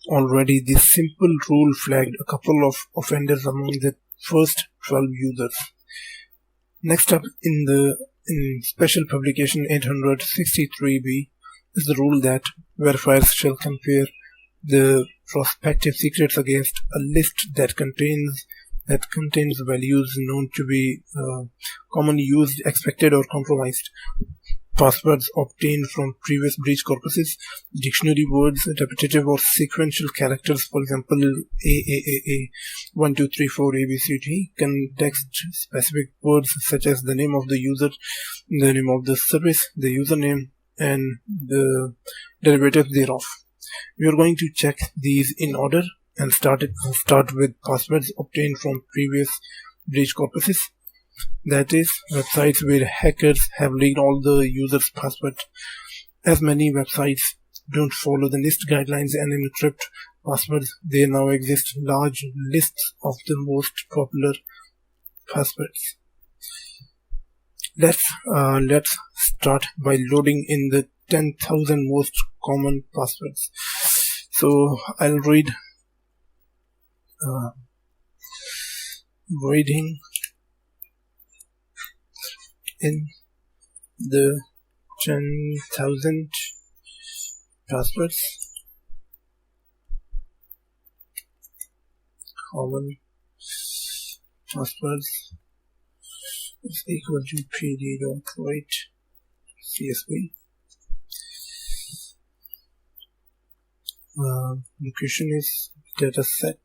already, this simple rule flagged a couple of offenders among the first 12 users. Next up in special publication 863b is the rule that verifiers shall compare the prospective secrets against a list that contains values known to be commonly used, expected, or compromised. Passwords obtained from previous breach corpuses, dictionary words, repetitive or sequential characters, for example, AAAA, 1, 2, 3, 4, ABCD, context-specific words such as the name of the user, the name of the service, the username, and the derivatives thereof. We are going to check these in order and start with passwords obtained from previous breach corpuses. That is, websites where hackers have leaked all the users' passwords. As many websites don't follow the NIST guidelines and encrypt passwords, there now exist large lists of the most popular passwords. Let's start by loading in the 10,000 most common passwords. So I'll reading in the 10,000 passwords. Common passwords is equal to pd.write csv. Location is dataset /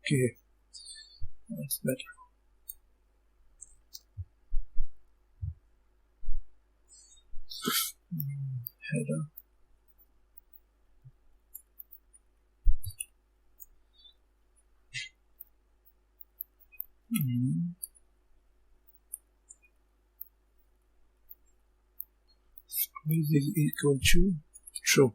okay, that's better. Header. This is equal to true.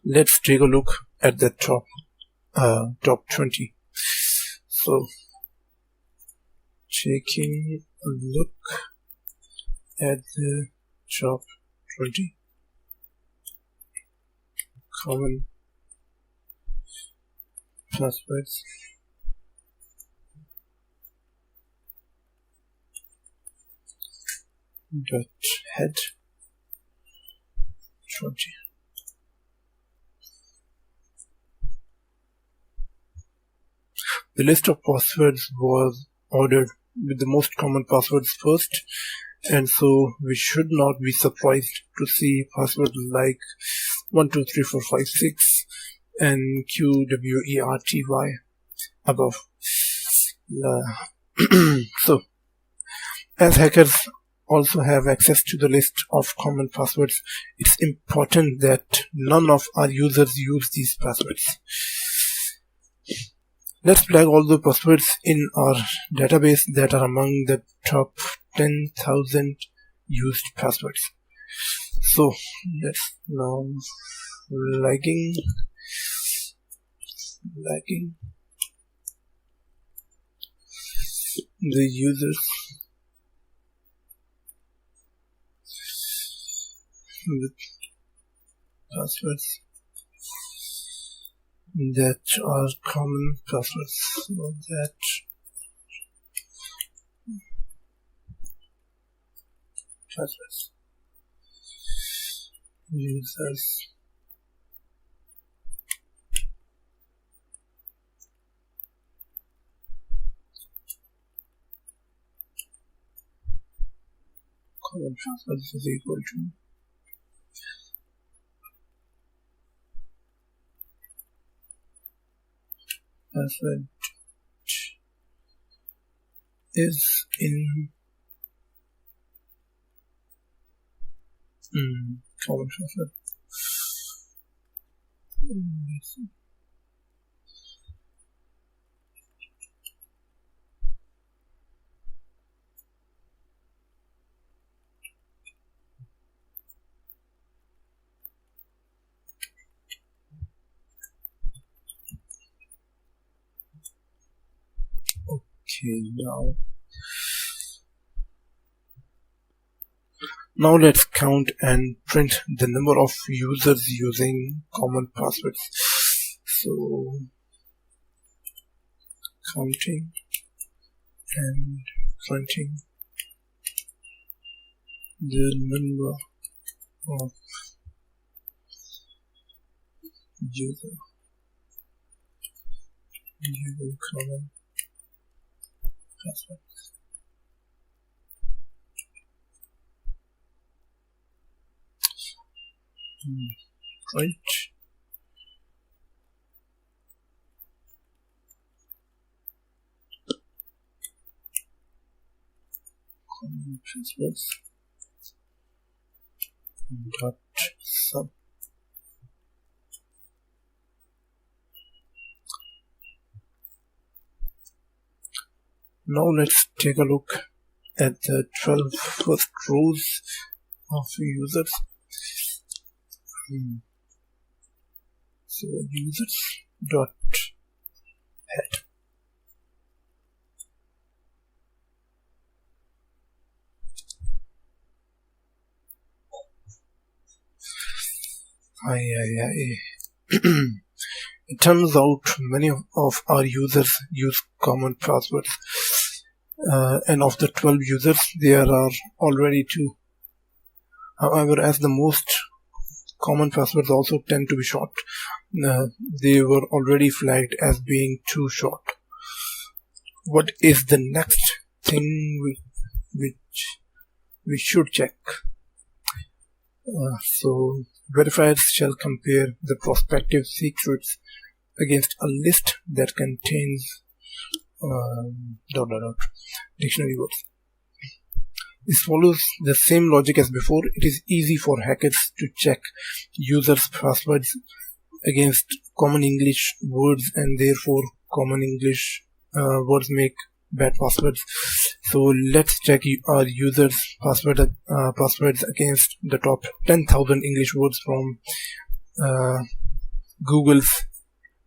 Let's take a look at the top 20. So, taking a look at the top 20 common passwords. Head 20. The list of passwords was ordered with the most common passwords first, and so we should not be surprised to see passwords like 1, 2, 3, 4, 5, 6 and QWERTY above. So, as hackers also have access to the list of common passwords, it's important that none of our users use these passwords. Let's flag all the passwords in our database that are among the top 10,000 used passwords. So let's now flagging the users with passwords that are common passwords, so that passwords users common passwords is equal to password is in common password. Okay, now let's count and print the number of users using common passwords. So counting and printing the number of users using common passwords. Print common passwords dot sub. Now let's take a look at the 12 first rows of users. So users dot head. It turns out many of our users use common passwords, and of the 12 users there are already 2. However, as the most common passwords also tend to be short, they were already flagged as being too short. What is the next thing which we should check? So verifiers shall compare the prospective secrets against a list that contains dictionary words. This follows the same logic as before. It is easy for hackers to check users' passwords against common English words, and therefore common English words make bad passwords. So let's check our users' passwords against the top 10,000 English words from Google's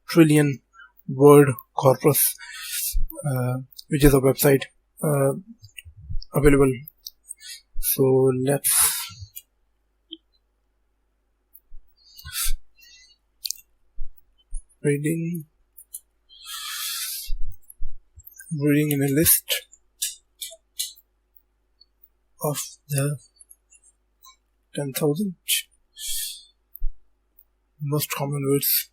trillion word corpus, which is a website available. So let's reading in a list of the 10,000 most common words.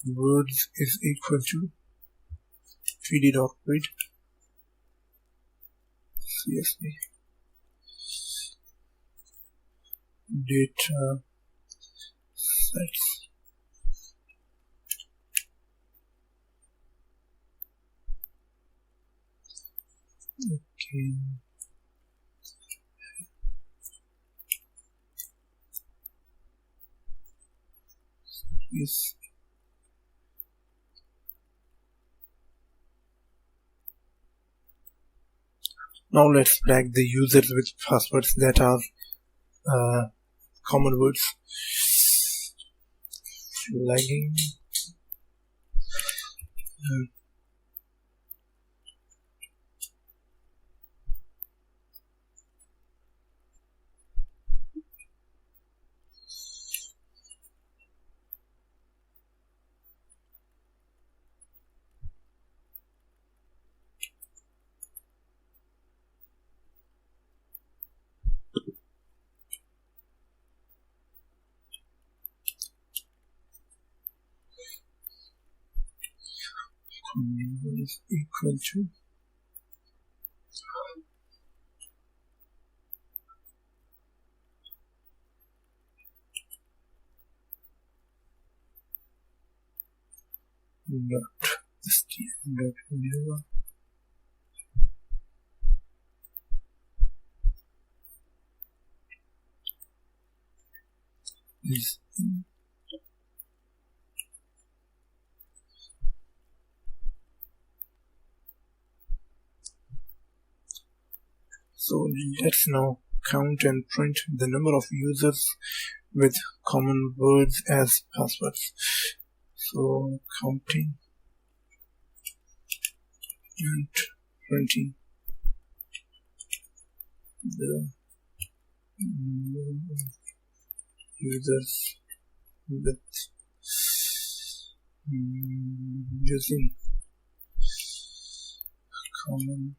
Words is equal to pd.read csv data sets. Okay. Yes. Now let's flag the users with passwords that are common words. Flagging is equal to .str.viewer is So let's now count and print the number of users with common words as passwords. So counting and printing the users with using common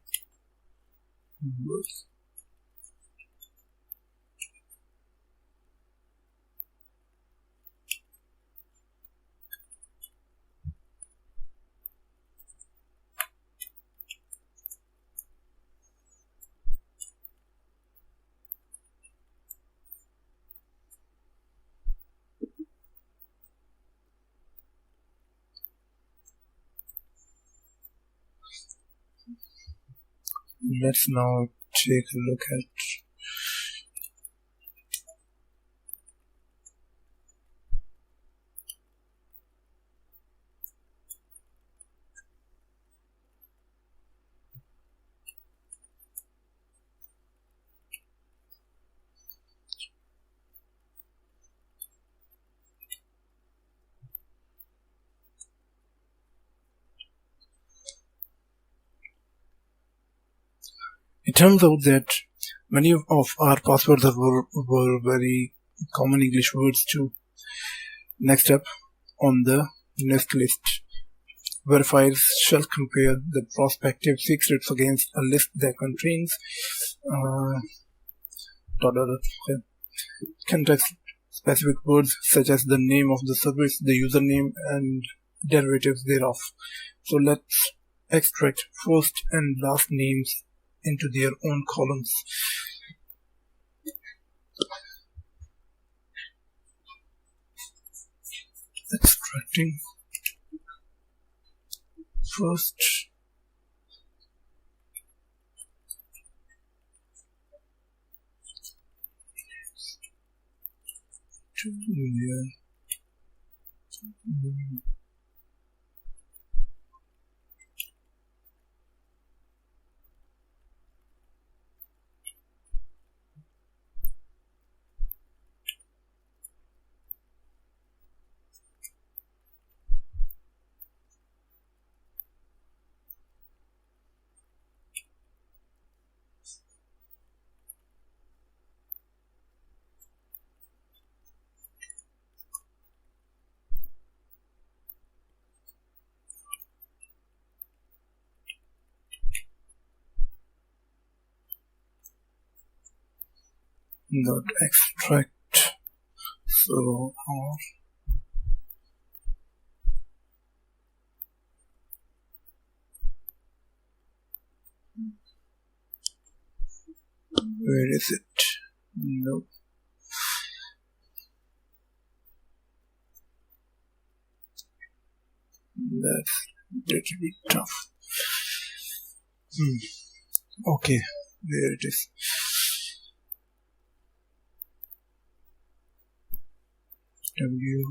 words. Let's now take a look at it turns out that many of our passwords were very common English words too. Next up on the NIST list. Verifiers shall compare the prospective secrets against a list that contains context-specific words such as the name of the service, the username, and derivatives thereof. So let's extract first and last names into their own columns. Extracting first to their dot extract. So where is it? No. That's a little bit tough. Okay, there it is. W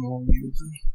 wrong user.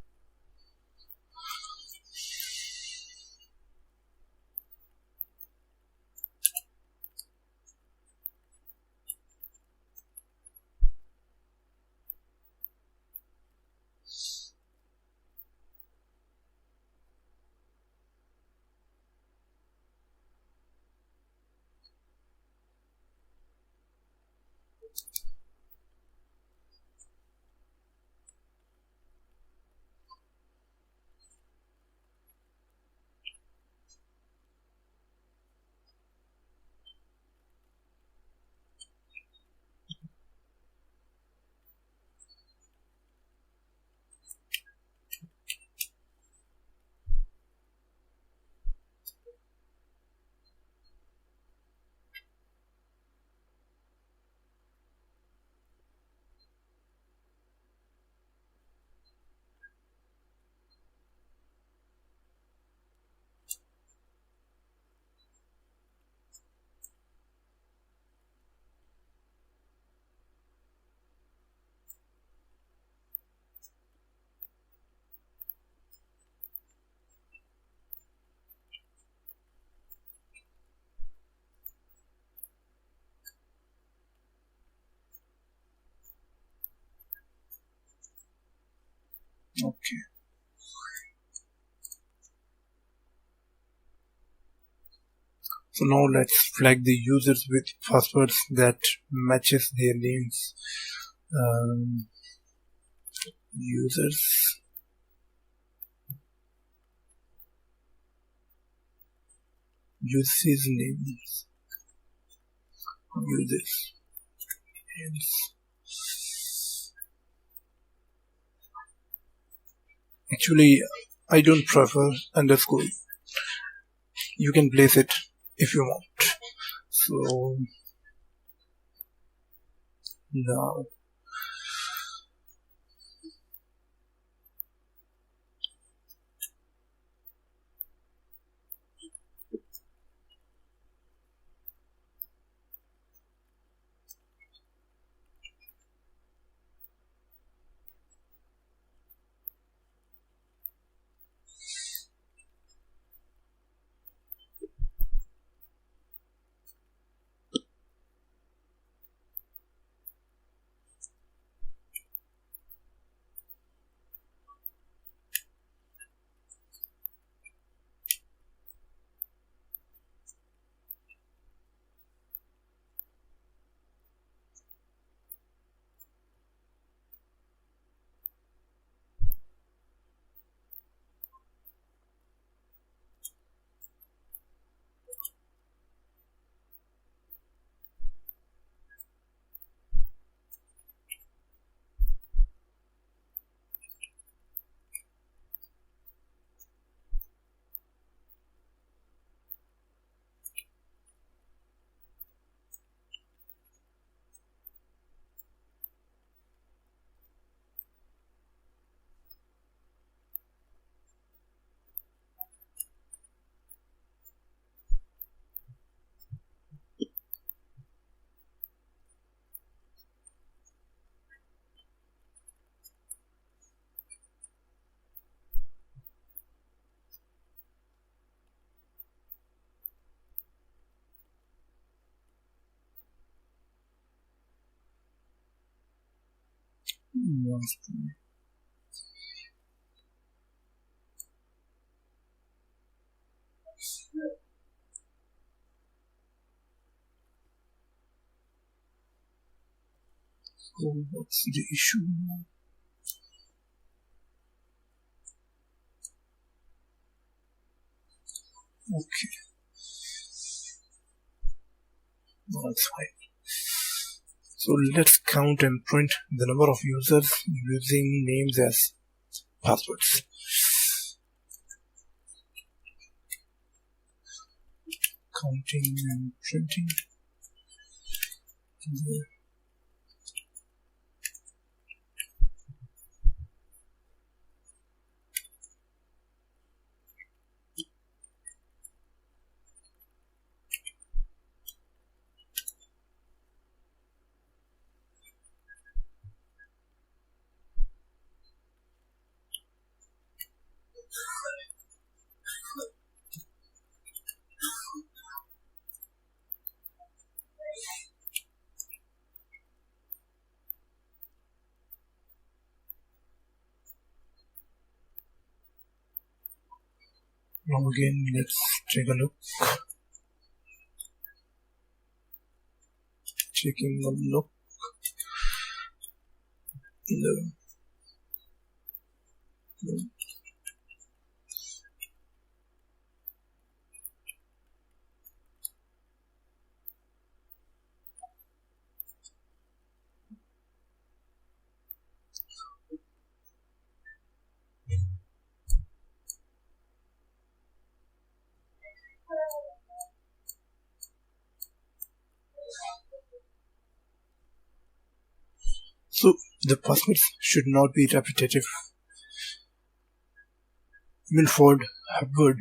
Okay. So now let's flag the users with passwords that matches their names. Users. Users names. Users names. Actually, I don't prefer underscore. You can place it if you want. So now what's the issue now? Okay. That's fine. So let's count and print the number of users using names as passwords. Counting and printing. Now again, let's take a look. Taking a look. So the passwords should not be repetitive. Milford Hubbard